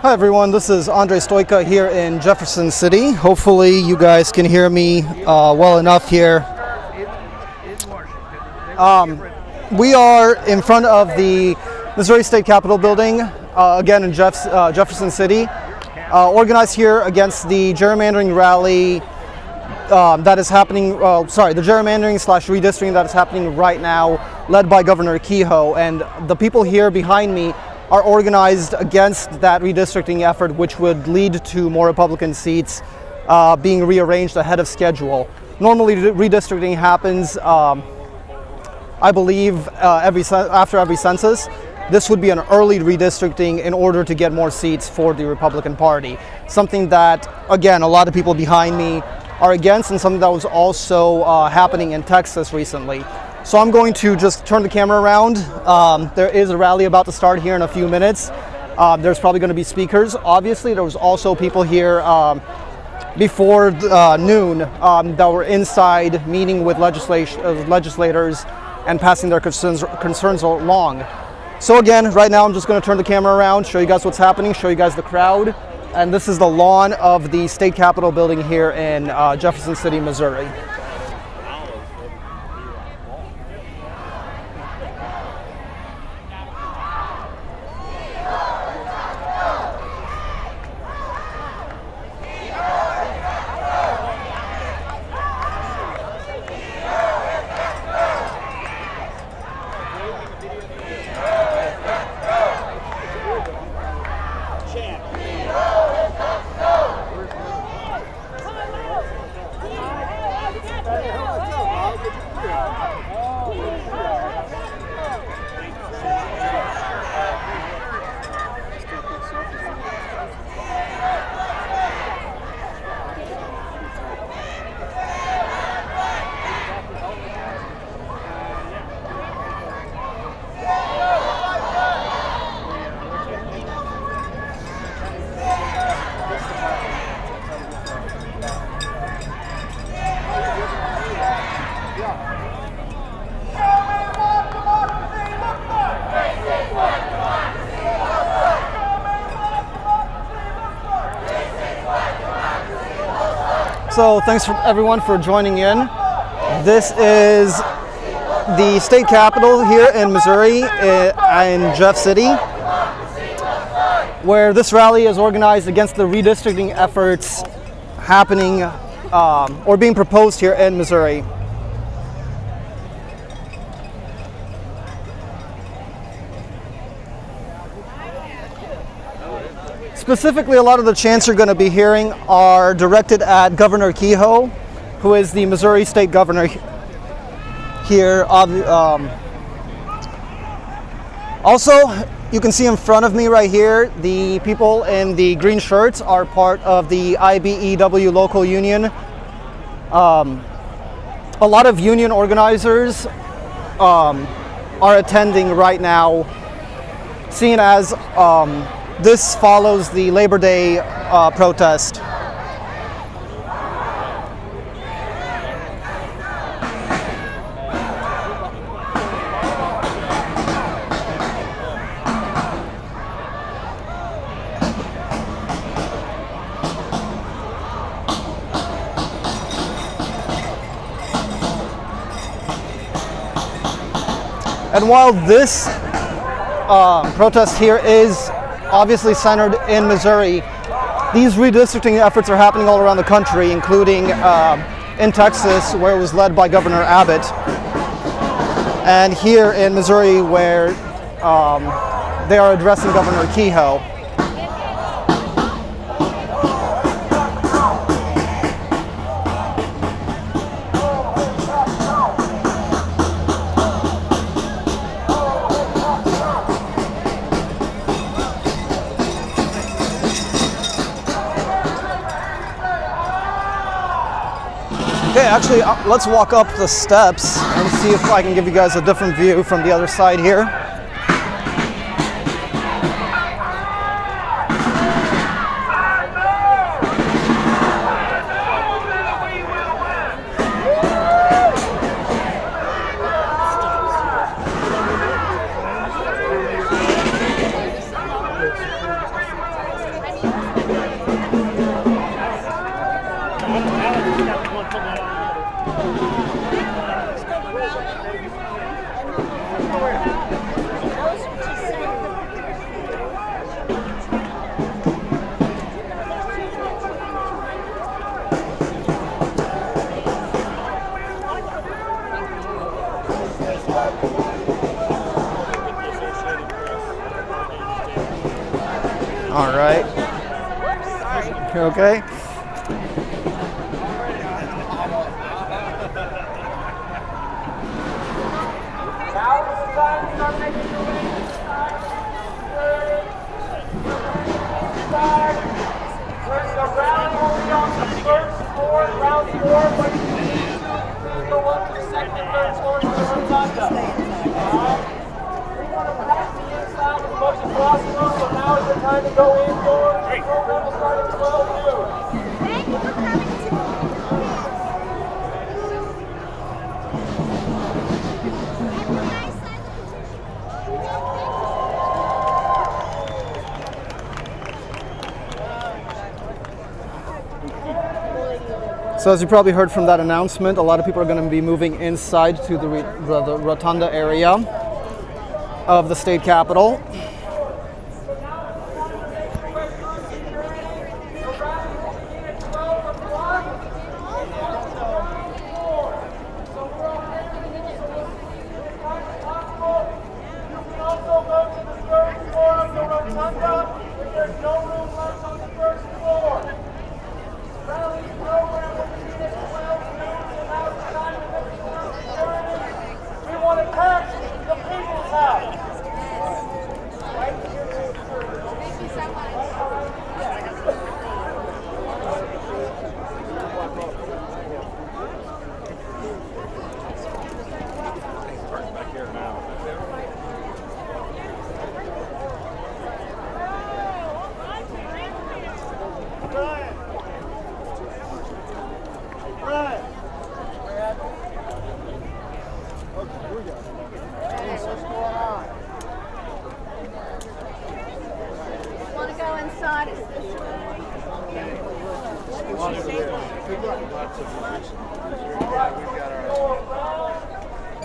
Hi everyone, this is Andre Stoika here in Jefferson City. Hopefully you guys can hear me well enough here. We are in front of the Missouri State Capitol building, again in Jefferson City, organized here against the gerrymandering rally that is happening, the gerrymandering / redistricting that is happening right now, led by Governor Kehoe. And the people here behind me are organized against that redistricting effort, which would lead to more Republican seats being rearranged ahead of schedule. Normally redistricting happens, I believe, after every census. This would be an early redistricting in order to get more seats for the Republican Party. Something that, again, a lot of people behind me are against, and something that was also happening in Texas recently. So I'm going to just turn the camera around. There is a rally about to start here in a few minutes. There's probably going to be speakers. Obviously, there was also people here before noon that were inside meeting with legislators and passing their concerns along. So again, right now I'm just going to turn the camera around, show you guys what's happening, show you guys the crowd. And this is the lawn of the State Capitol building here in Jefferson City, Missouri. So thanks everyone for joining in. This is the state capitol here in Missouri, in Jeff City, where this rally is organized against the redistricting efforts happening or being proposed here in Missouri. Specifically, a lot of the chants you're going to be hearing are directed at Governor Kehoe, who is the Missouri State Governor here. Also, you can see in front of me right here, the people in the green shirts are part of the IBEW local union. A lot of union organizers are attending right now, seen as this follows the Labor Day protest. And while this protest here is obviously centered in Missouri, these redistricting efforts are happening all around the country, including in Texas, where it was led by Governor Abbott, and here in Missouri, where they are addressing Governor Kehoe. Okay, actually, let's walk up the steps and see if I can give you guys a different view from the other side here. All right. You okay? The rally will be on the first floor, ground floor, but you need to go up to the second and third floors of the rotunda. We want to pack the inside as much as possible, so now is the time to go indoors. The program will start at 12 noon. Thank you for coming to So as you probably heard from that announcement, a lot of people are going to be moving inside to the rotunda area of the state capitol.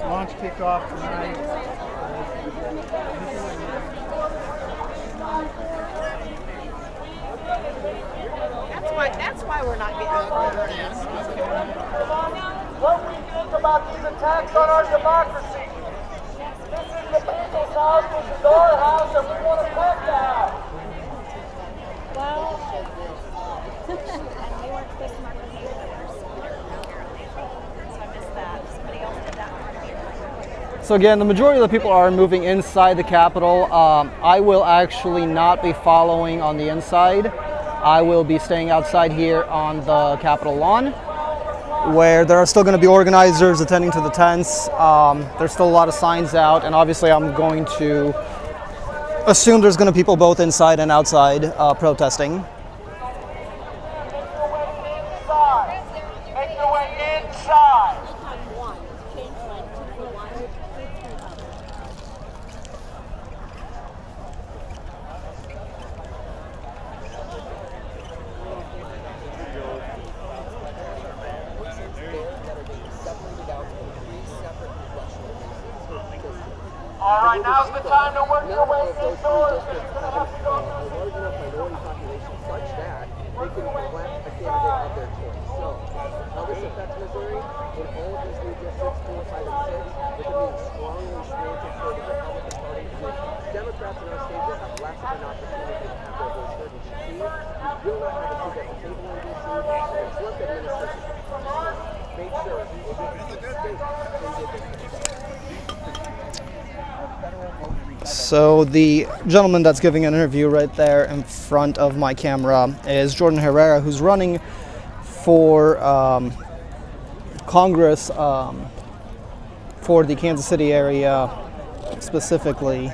Launch kickoff tonight. That's why we're not getting What we think about these attacks on our democracy. This is the people's house, this is our house, and we want to protect the house. and we weren't supposed to mark the papers. So I missed that. Somebody else did that for me. So again, the majority of the people are moving inside the Capitol. I will actually not be following on the inside. I will be staying outside here on the Capitol lawn, where there are still going to be organizers attending to the tents. There's still a lot of signs out, and obviously I'm going to assume there's going to be people both inside and outside protesting. Make your way inside. All right, now's the time to work your way indoors. You're going to have to go through large enough minority population such that they can elect a candidate of their choice. So, how this affects Missouri, in all of these new districts, 4, 5, and 6, it means strongly slanted toward the Republican Party. With Democrats in our state will have less of an opportunity to have their voice heard in D.C. You will not have a seat at the table in D.C. So the Trump administration made sure it was the state So the gentleman that's giving an interview right there in front of my camera is Jordan Herrera, who's running for Congress for the Kansas City area specifically.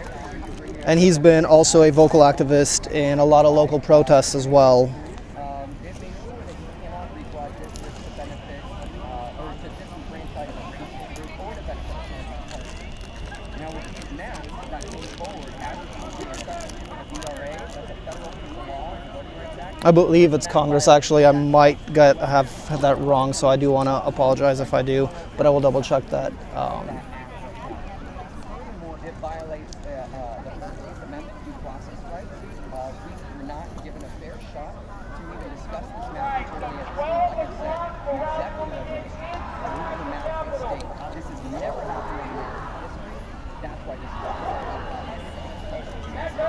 And he's been also a vocal activist in a lot of local protests as well. It makes sure that you cannot require districts to benefit or to disenfranchise a racial group or to benefit a political party. Now, with these maps that going forward, advocating for the VRA, that's a federal law and voting rights act, I believe it's Congress, actually. I might have that wrong, so I do want to apologize if I do, but I will double check that. Furthermore, it violates the 14th Amendment due process rights. We were not given a fair shot to even discuss this matter internally at the state. Like I said, the executive moved the matter to the state. This has never happened in American history. That's why this is Thank you to everyone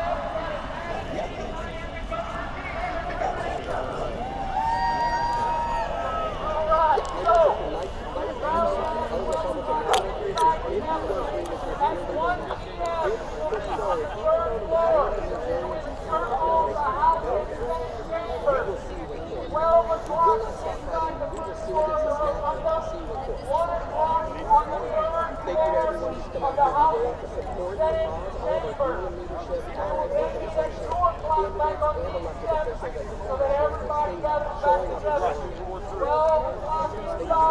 who's come out here today to support the cause, all of our union leadership, allied organizations, candidates, and elected officials that support the state, showing us what we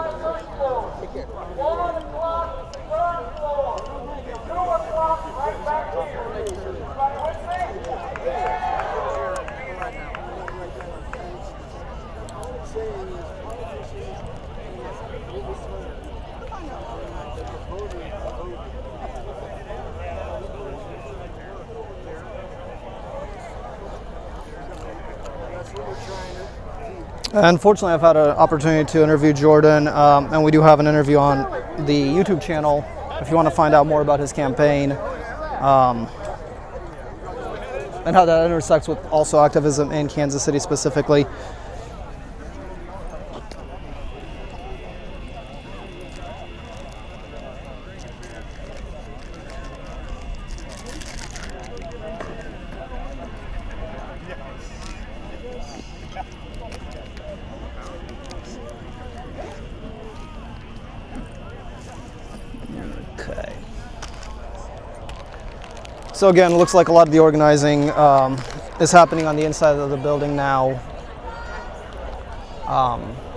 can work through. Take care. 1 o'clock, third floor. 2 o'clock, right back here. Everybody with Unfortunately, I've had an opportunity to interview Jordan, and we do have an interview on the YouTube channel if you want to find out more about his campaign and how that intersects with also activism in Kansas City specifically. Okay. So again, it looks like a lot of the organizing is happening on the inside of the building now.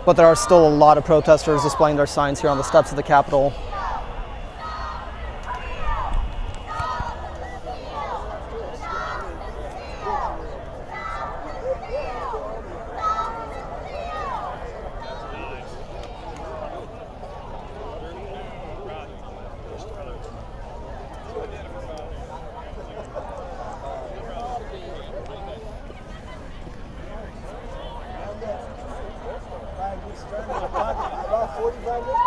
But there are still a lot of protesters displaying their signs here on the steps of the Capitol. About 45 minutes.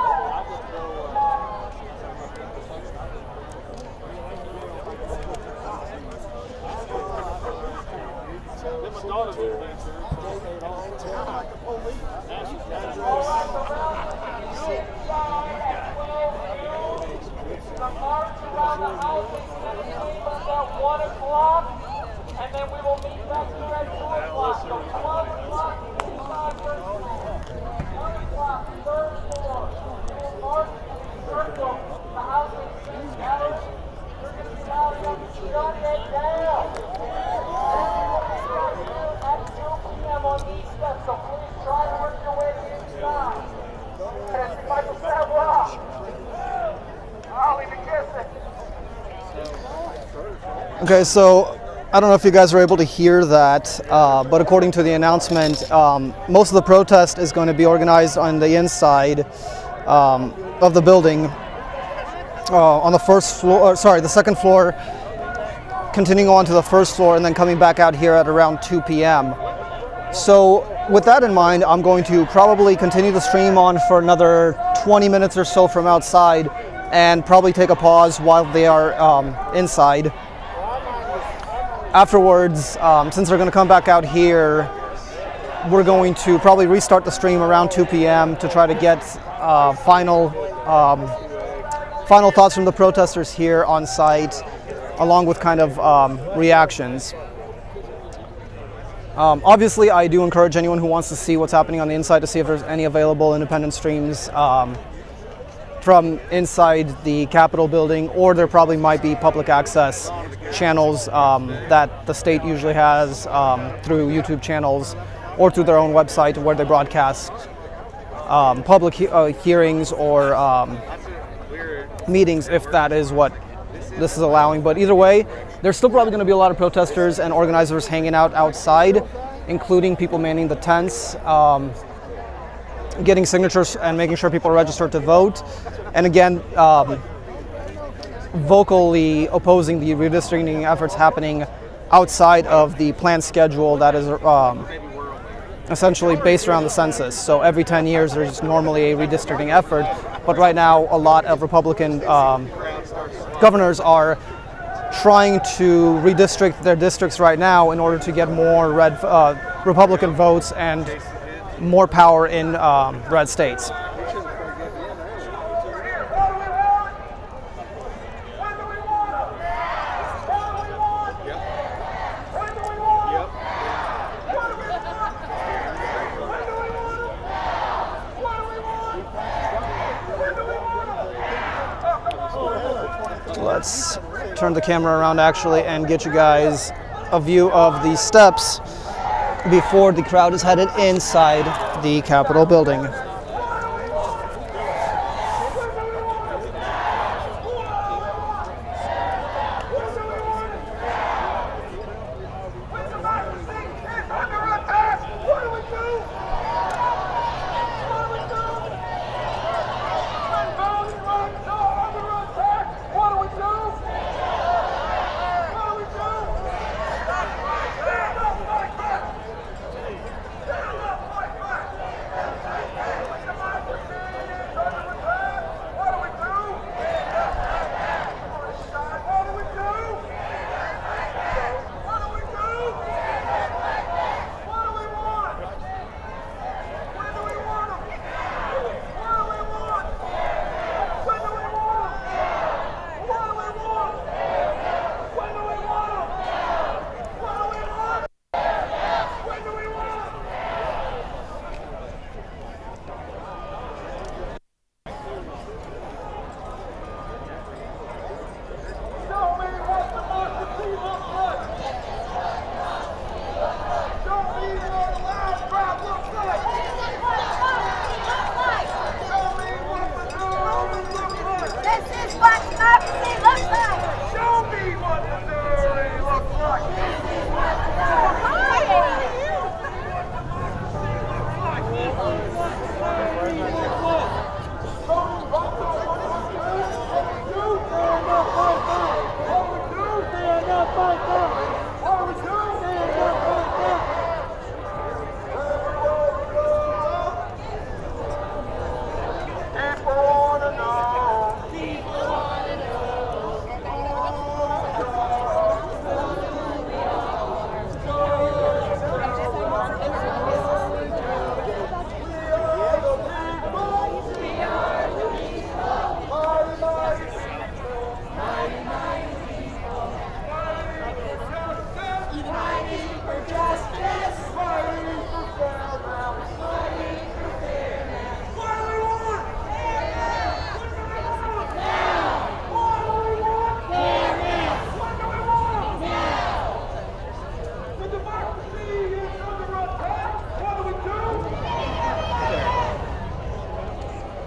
at 1 o'clock, and then we will meet back here at 2 o'clock. So 12 o'clock, inside first floor. 1 o'clock, third floor. We'll march in the circle, the housing gallery. You're going to be allowed to shut it down. At 2 p.m. on these steps, so please try to work your way inside. And I see Michael Sarah. I'll leave it kissing. Okay, so I don't know if you guys were able to hear that, but according to the announcement, most of the protest is going to be organized on the inside of the building, on the first floor, the second floor, continuing on to the first floor, and then coming back out here at around 2 p.m. So with that in mind, I'm going to probably continue the stream on for another 20 minutes or so from outside, and probably take a pause while they are inside. Afterwards, since they're going to come back out here, we're going to probably restart the stream around 2 p.m. to try to get final thoughts from the protesters here on site, along with kind of reactions. Obviously, I do encourage anyone who wants to see what's happening on the inside to see if there's any available independent streams from inside the Capitol building, or there probably might be public access channels that the state usually has through YouTube channels or through their own website where they broadcast public hearings or meetings, if that is what this is allowing. But either way, there's still probably going to be a lot of protesters and organizers hanging out outside including people manning the tents, getting signatures and making sure people are registered to vote, and again, vocally opposing the redistricting efforts happening outside of the planned schedule that is essentially based around the census. So every 10 years there's normally a redistricting effort, but right now a lot of Republican governors are trying to redistrict their districts right now in order to get more Republican votes and more power in red states. Let's turn the camera around actually and get you guys a view of the steps before the crowd is headed inside the Capitol building.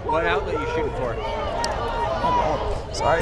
What outlet you shooting for? Sorry.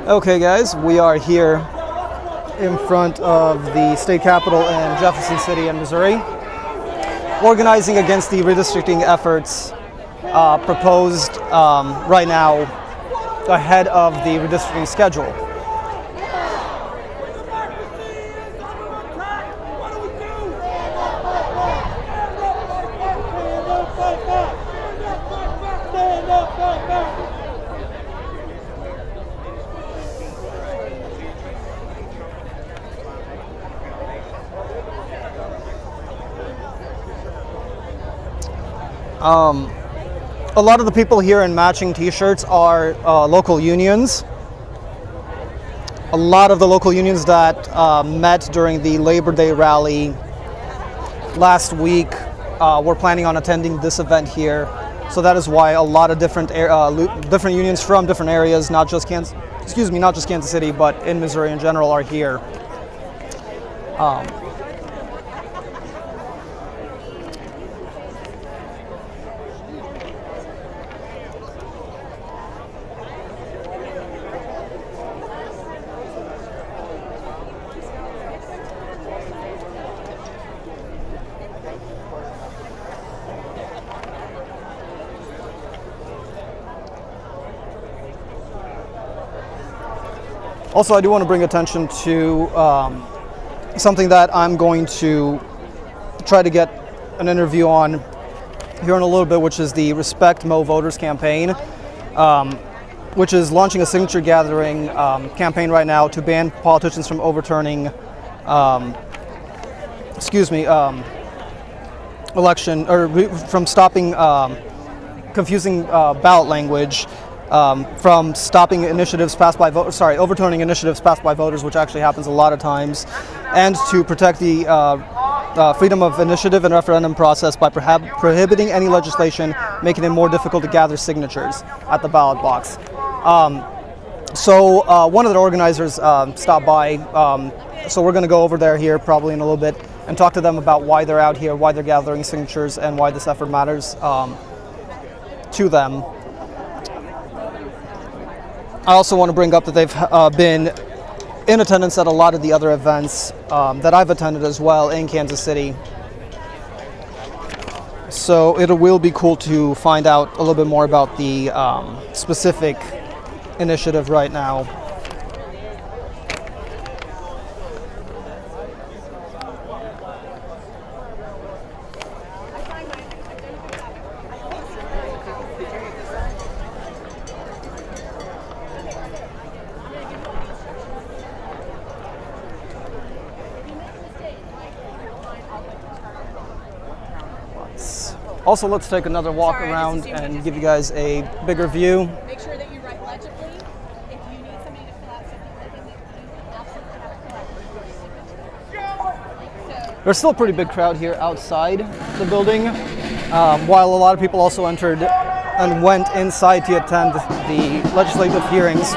Okay guys, we are here in front of the state capitol in Jefferson City in Missouri, organizing against the redistricting efforts proposed right now ahead of the redistricting schedule. A lot of the people here in matching t-shirts are local unions. A lot of the local unions that met during the Labor Day rally last week were planning on attending this event here. So that is why a lot of different unions from different areas, not just Kansas City, but in Missouri in general, are here. Also, I do want to bring attention to something that I'm going to try to get an interview on here in a little bit, which is the Respect Mo Voters campaign, which is launching a signature gathering campaign right now to ban politicians from overturning, election, or from stopping confusing ballot language. From stopping initiatives passed by overturning initiatives passed by voters, which actually happens a lot of times, and to protect the freedom of initiative and referendum process by prohibiting any legislation making it more difficult to gather signatures at the ballot box. So one of the organizers stopped by, so we're going to go over there here probably in a little bit and talk to them about why they're out here, why they're gathering signatures, and why this effort matters to them. I also want to bring up that they've been in attendance at a lot of the other events that I've attended as well in Kansas City. So it will be cool to find out a little bit more about the specific initiative right now. Also, let's take another walk around and give you guys a bigger view. Make sure that you write legibly. If you need somebody to fill out something, you absolutely have to collect. There's still a pretty big crowd here outside the building, while a lot of people also entered and went inside to attend the legislative hearings.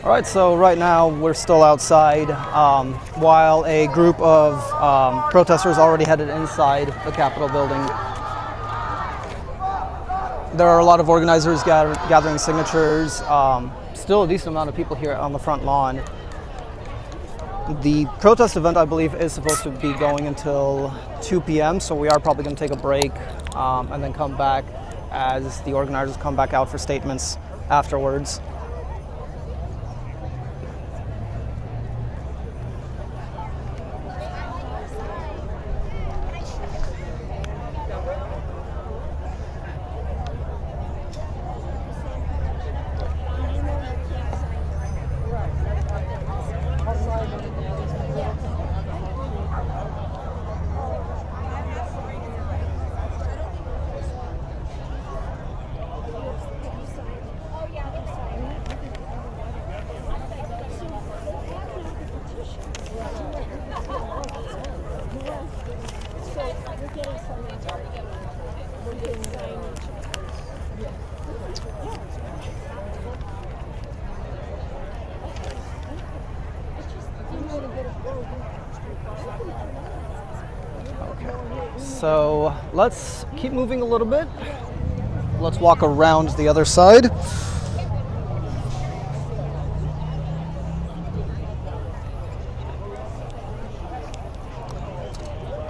All right, so right now we're still outside while a group of protesters already headed inside the Capitol building. There are a lot of organizers gathering signatures. Still a decent amount of people here on the front lawn. The protest event, I believe, is supposed to be going until 2 p.m., so we are probably going to take a break and then come back as the organizers come back out for statements afterwards. So let's keep moving a little bit. Let's walk around the other side.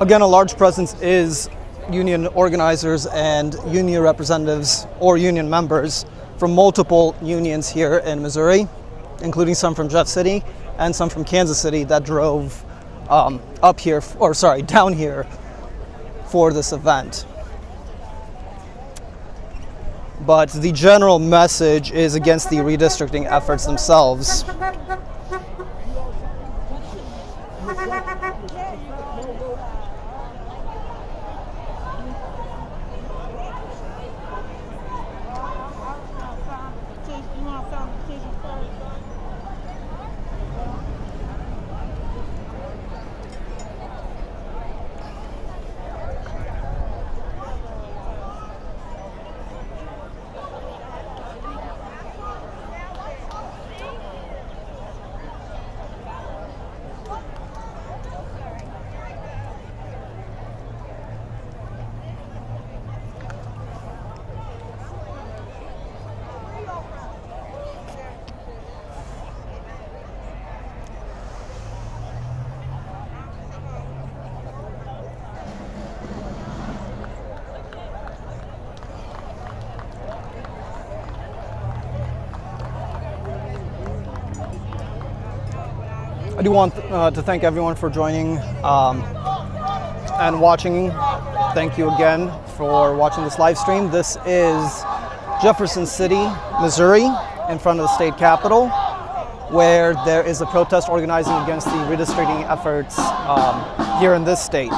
Again, a large presence is union organizers and union representatives or union members from multiple unions here in Missouri, including some from Jeff City and some from Kansas City that drove down here for this event. But the general message is against the redistricting efforts themselves. I do want to thank everyone for joining and watching. Thank you again for watching this live stream. This is Jefferson City, Missouri, in front of the state capitol, where there is a protest organizing against the redistricting efforts here in this state.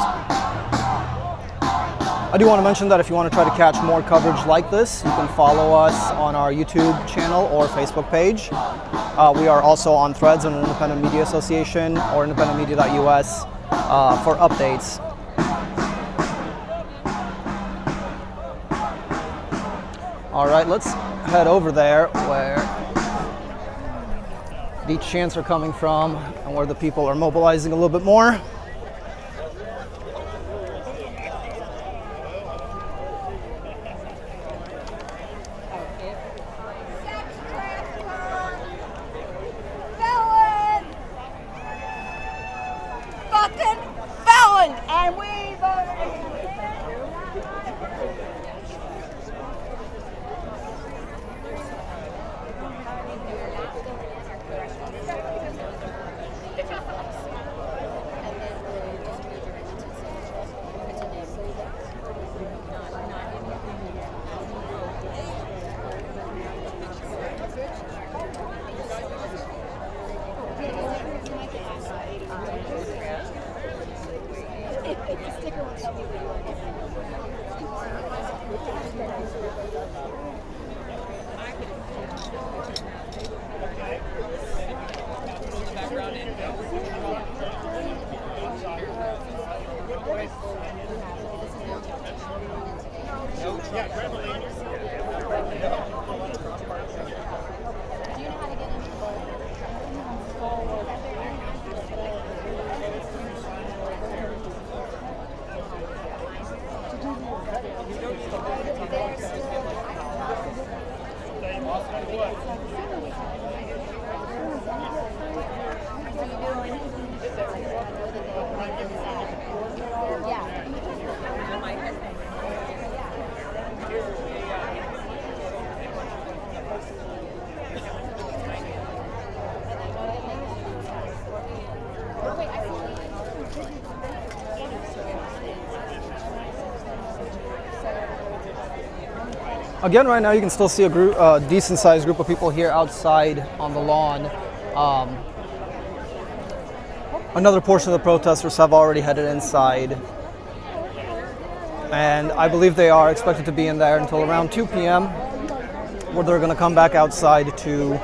I do want to mention that if you want to try to catch more coverage like this, you can follow us on our YouTube channel or Facebook page. We are also on Threads and Independent Media Association or independentmedia.us for updates. All right, let's head over there where the chants are coming from and where the people are mobilizing a little bit more. Again, right now you can still see a decent-sized group of people here outside on the lawn. Another portion of the protesters have already headed inside, and I believe they are expected to be in there until around 2 p.m., where they're going to come back outside to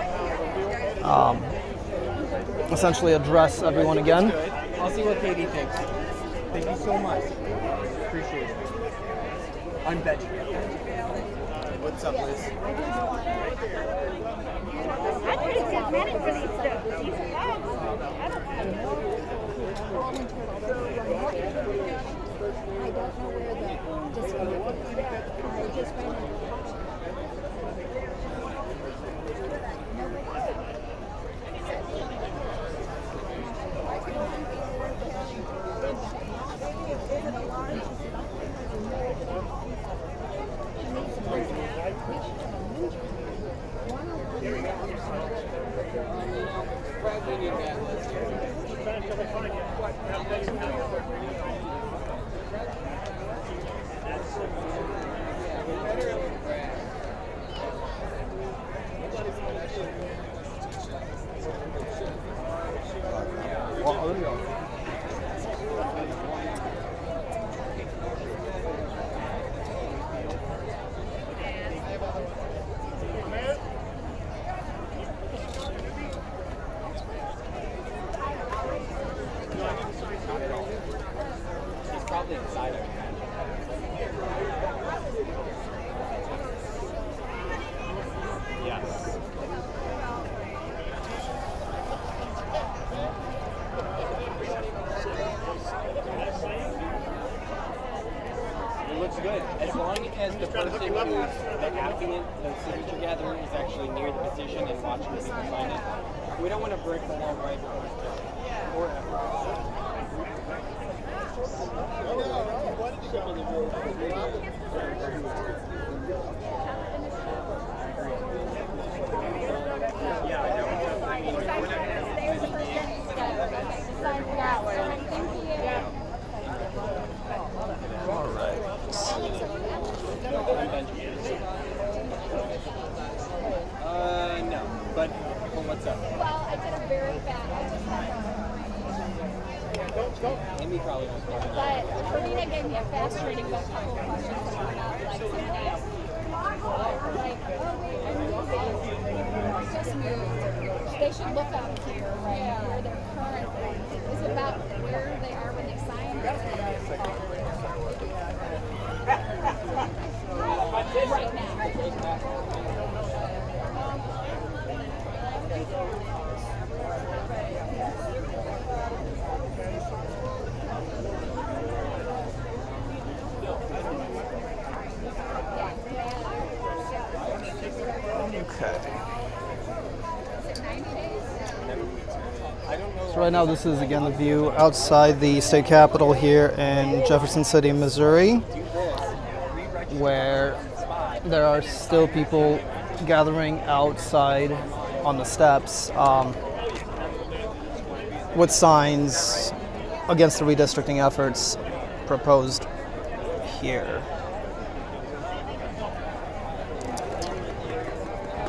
essentially address everyone again. I'll see what Katie thinks. Thank you so much. Appreciate it. I'm Benji. What's up, Liz? I'm pretty sympathetic for these stuff. I don't know where the disconnect is. I just found it. Good. As long as the person who's the applicant, the signature gatherer, is actually near the petition and watching the people sign it. We don't want to break the law right before it's done. Or yeah, I know. No, but what's up? Well, I did a very bad. Amy probably knows more than But Karina gave me a fast reading of a couple of questions about like some guys. Like, oh wait, I just moved. They should look up here, right? Where they're currently. Is it about where they are when they sign? Right now. So right now this is again the view outside the state capitol here in Jefferson City, Missouri, where there are still people gathering outside on the steps with signs against the redistricting efforts proposed here.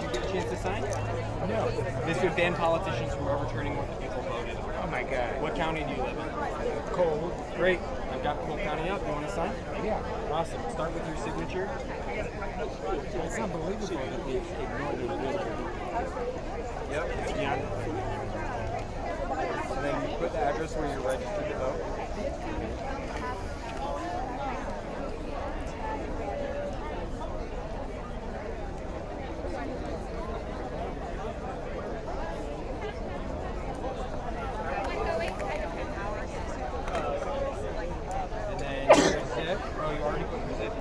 Did you get a chance to sign? No. This would ban politicians from overturning what the people voted. Oh my God. What county do you live in? Cold. Great. I've got Cole County up. You want to sign? Yeah. Awesome. Start with your signature. It's unbelievable that they ignored the Yep. Yeah. And then you put the address where you're registered to vote. And then your zip. Oh, you already put your zip.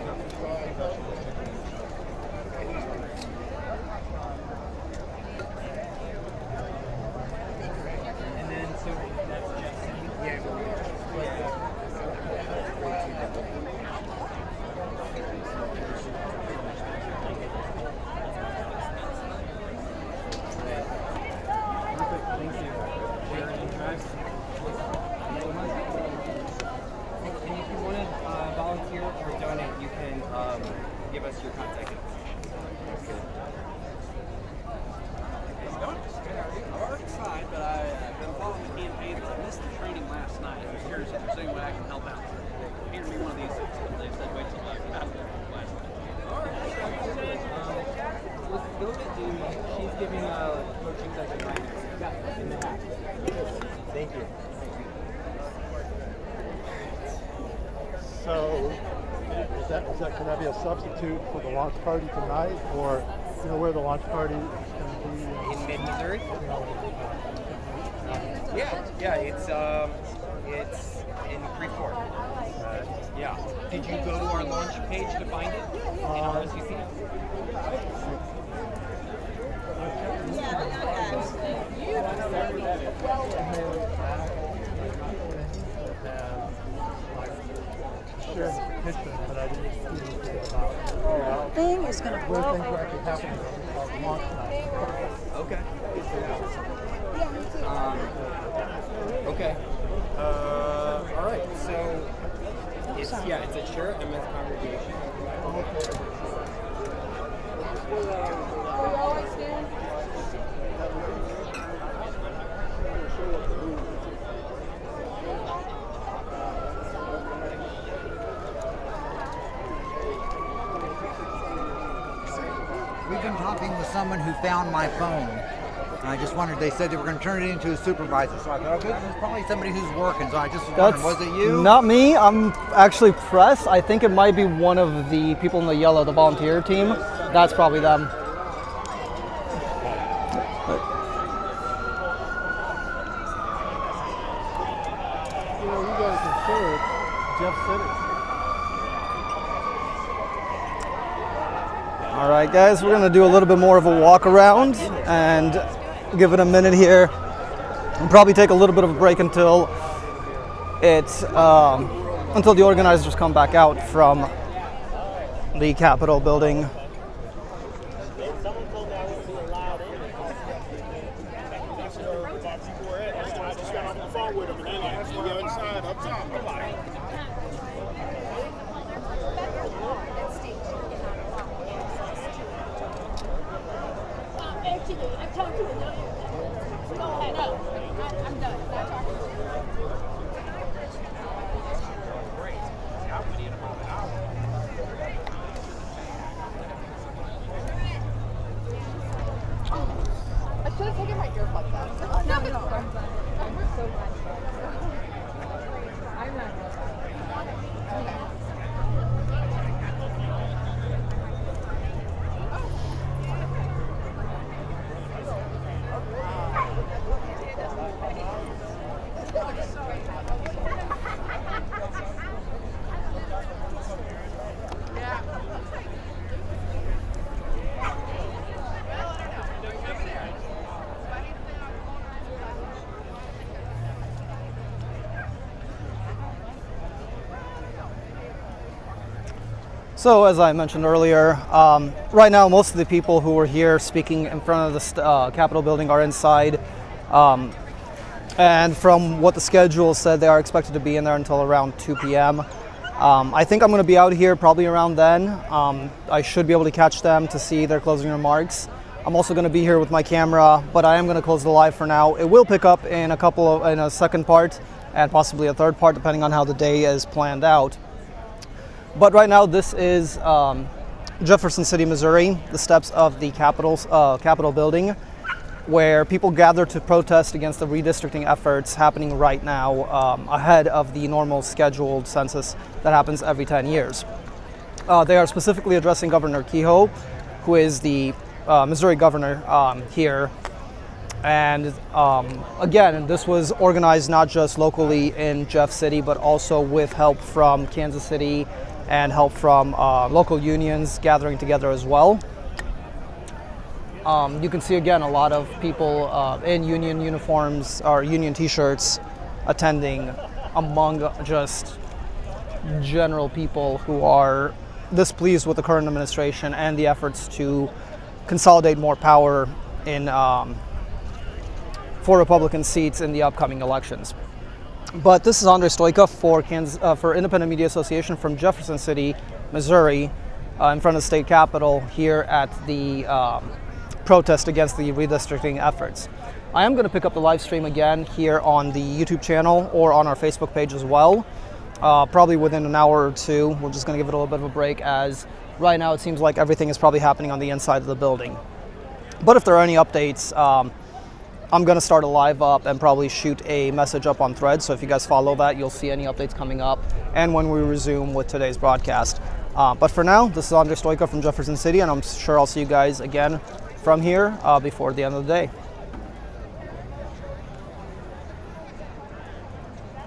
Go to Amy. She's giving coaching session right now. Yeah, in the back. Thank you. So, can that be a substitute for the launch party tonight, or where the launch party is going to be? In mid-Missouri? Yeah, it's in Freeport. Yeah. Did you go to our launch page to find it in RSVP? But I didn't see anything about Thing is going to where things are actually happening on launch night. Okay. Okay. All right. So it's a sure MS congregation. We've been talking with someone who found my phone. And I just wondered, they said they were going to turn it into a supervisor. So I thought, okay, this is probably somebody who's working. So I just wondered, was it you? Not me. I'm actually press. I think it might be one of the people in the yellow, the volunteer team. That's probably them. You guys consider Jeff City. All right, guys, we're gonna do a little bit more of a walk around and give it a minute here. We'll probably take a little bit of a break until until the organizers come back out from the Capitol building. Someone told me I wouldn't be allowed in. I just got off the phone with them and they like, you go inside up top. Actually, I talked to another. Go ahead. No, I'm done. Not talking. I should have taken my earbuds out. No. We're so much. I'm not. So as I mentioned earlier, right now most of the people who were here speaking in front of the Capitol building are inside. And from what the schedule said, they are expected to be in there until around 2 p.m. I think I'm going to be out here probably around then. I should be able to catch them to see their closing remarks. I'm also going to be here with my camera, but I am going to close the live for now. It will pick up in a second part and possibly a third part, depending on how the day is planned out. But right now, this is Jefferson City, Missouri, the steps of the Capitol building, where people gather to protest against the redistricting efforts happening right now ahead of the normal scheduled census that happens every 10 years. They are specifically addressing Governor Kehoe, who is the Missouri governor here. And again, this was organized not just locally in Jeff City, but also with help from Kansas City and help from local unions gathering together as well. You can see again a lot of people in union uniforms or union t-shirts attending, among just general people who are displeased with the current administration and the efforts to consolidate more power in for Republican seats in the upcoming elections. But this is Andre Stoika for Independent Media Association from Jefferson City, Missouri, in front of the state capitol here at the protest against the redistricting efforts. I am going to pick up the live stream again here on the YouTube channel or on our Facebook page as well, probably within an hour or two. We're just going to give it a little bit of a break, as right now it seems like everything is probably happening on the inside of the building. But if there are any updates, I'm going to start a live up and probably shoot a message up on Threads. So if you guys follow that, you'll see any updates coming up and when we resume with today's broadcast. But for now, this is Andres Stoica from Jefferson City, and I'm sure I'll see you guys again from here before the end of the day.